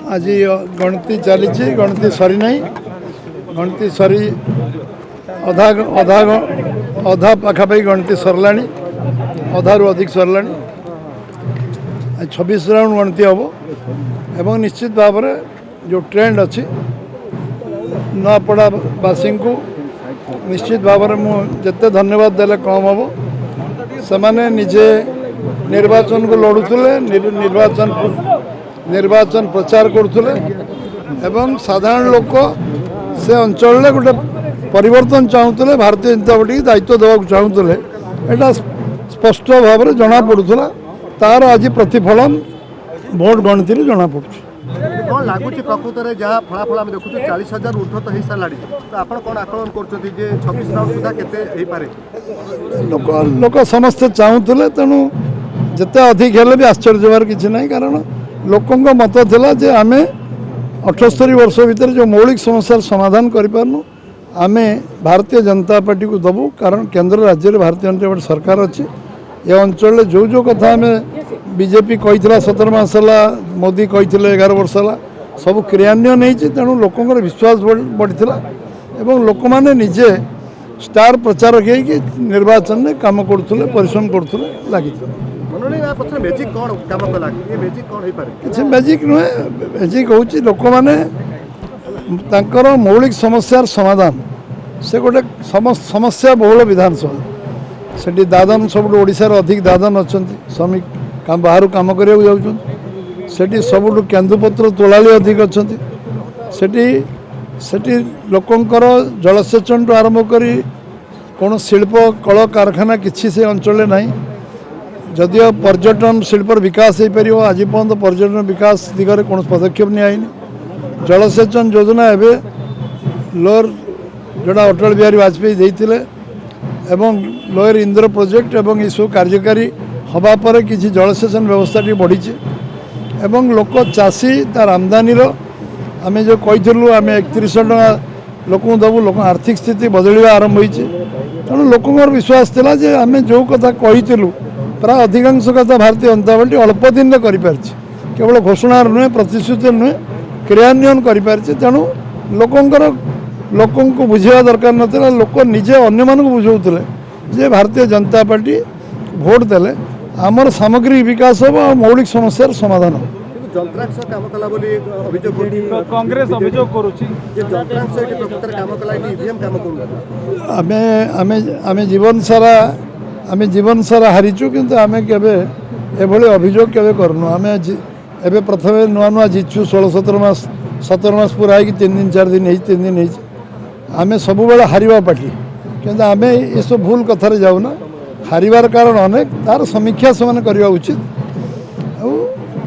आज गणति चली गणति सरी ना गणति सरी अधा अधा अधा पाखापाखि गणति सरला अधारू अधिक सरला 26 राउंड गणति हम एवं निश्चित भाव में जो ट्रेंड अच्छी नपड़ावासी को निश्चित भाव में मुझे धन्यवाद देले कम हम से माने निजे निर्वाचन को लड़ुले निर्वाचन प्रचार करुले एवं साधारण लोक से अंचल में गोटे परिवर्तन चाहूले भारतीय जनता पार्टी दायित्व देवा चाहूले यहाँ स्पष्ट भाव में जना पड़ूला तार आज प्रतिफलन भोट गणति जना पड़ू कौन लगुच प्रकृत में जहाँ फलाफल आम देखुँ 40,000 ऊर्ध्व तो हो सारा तो आप कौन आकलन कर 26 राउंड सुधा के लोक समस्ते चाहूले तेणु जिते अधिक हेल्ले भी आश्चर्य होवार किसी ना कारण लोकों मत था जे आम 78 वर्ष भितर जो मौलिक समस्या समाधान करूँ आम भारतीय जनता पार्टी को दबू कारण केंद्र राज्य में भारतीय जनता पार्टी सरकार अच्छी ये अंचल जो जो कथा आम बीजेपी कही 17 मास है मोदी कही 11 वर्ष है सब क्रियान्वयन नहीं तेणु लोकों विश्वास बढ़ी एवं लोक मैंने निजे स्टार प्रचारक हो निर्वाचन में कम करुले परिश्रम करुले लगी किसी मैजिक नुहे मैजिक हूँ लोक मैंने मौलिक समस्यार समाधान से गोटे समस्या बहुल विधानसभा से दादन सब ओडिशार अधिक दादन अच्छा श्रमिक बाहर कम करने जाऊँ सबुठ केन्दुपत्र तोलाली अधिक अच्छा से लोकंर जलसेचन आरंभ कर कौन शिल्प कल कारखाना किसी से अंचल ना जदिव पर्यटन शिल्पर विकास हो पार आज पर्यटन पर्यटन विकास दिगरे कौन पदक्षेप नियायनी जलसेचन योजना एवं लोअर जोड़ा अटल बिहारी वाजपेयी देते एवं लोअर इंद्र प्रोजेक्ट एवं ये सब कार्यकारी हवापर किसी जलसेचन व्यवस्था बढ़ी एवं लोक चाषी तार आमदानी आम जो कहीलु आम 3100 टका लोक दबू लोक आर्थिक स्थिति बदलवा आरंभ हो तेणु लोकंर विश्वास था जे आम जो कथा कहीलु प्राय अधिकांश कथा भारतीय जनता पार्टी अल्प दिन में कर केवल घोषणा नुहे प्रतिश्रुति नुहे क्रियान्वयन कर तेणु लोक बुझा दरकार नाला लोक निजे अन्य मानक बुझाऊे जे भारतीय जनता पार्टी भोट देले आमर सामग्रिक विकास हम और मौलिक समस्यार समाधान हो जंत्रांश काम कला बोली अभियोग कांग्रेस अभियोग करूची जे जंत्रांश एटी प्रकृतर काम कला ईवीएम काम करू आमे आमे आमे जीवन सारा हारीचु किंतु आमे केबे एभली अभियोग केबे करनु आमे एबे प्रथमे नुआ नुआ जीचु 16-17 मास 17 मास पूरा है कि 3 दिन 4 दिन 3 दिन है आमे सब बेले हारिबा पार्टी किंतु आमे ये सब भूल कथारे जाऊना हारिबार कारण अनेक तार समीक्षा से करवा उचित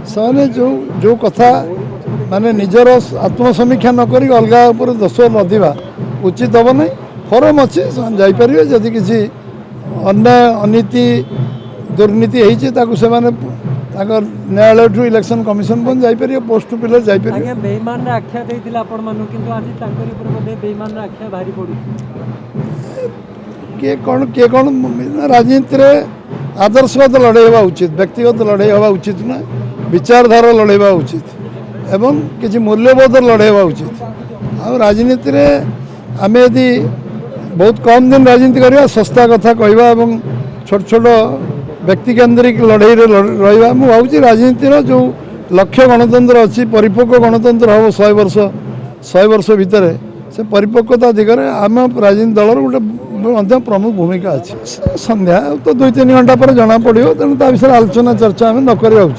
से जो जो कथा माने निजर आत्मसमीक्षा नक अलग दोष लदिवा उचित हम ना फरम अच्छी जापर जदि किसी अन्याय अनीति दुर्नीति होती न्यायालय ठू इलेक्शन कमिशन बन जापर पोस्ट पिलर जापर बेईमान आख्या देइतिला आपण मानु किंतु आज तांकरी ऊपर बोधे बेईमान आख्या भारी पड़ू किए कौन राजनीति में आदर्शगत लड़ाई हवा उचित व्यक्तिगत लड़ाई हवा उचित ना विचारधारा लड़ाई उचित एवं किसी मूल्यबोध लड़ाई उचित आ राजनीति में आम यदि बहुत कम दिन राजनीति करवा सस्ता कथा कहवा एवं छोट छोट व्यक्ति केन्द्रिक लड़ाई रहा मुझे राजनीतिर जो लक्ष्य गणतंत्र अच्छी परिपक्व गणतंत्र हम 100 वर्ष भितर से परिपक्वता दिगरे आम राजनीति दलर गोटे प्रमुख भूमिका अच्छी संध्या तो 2-3 घंटा पर जना पड़ो तेणु विषय आलोचना चर्चा आम न करवा उचित।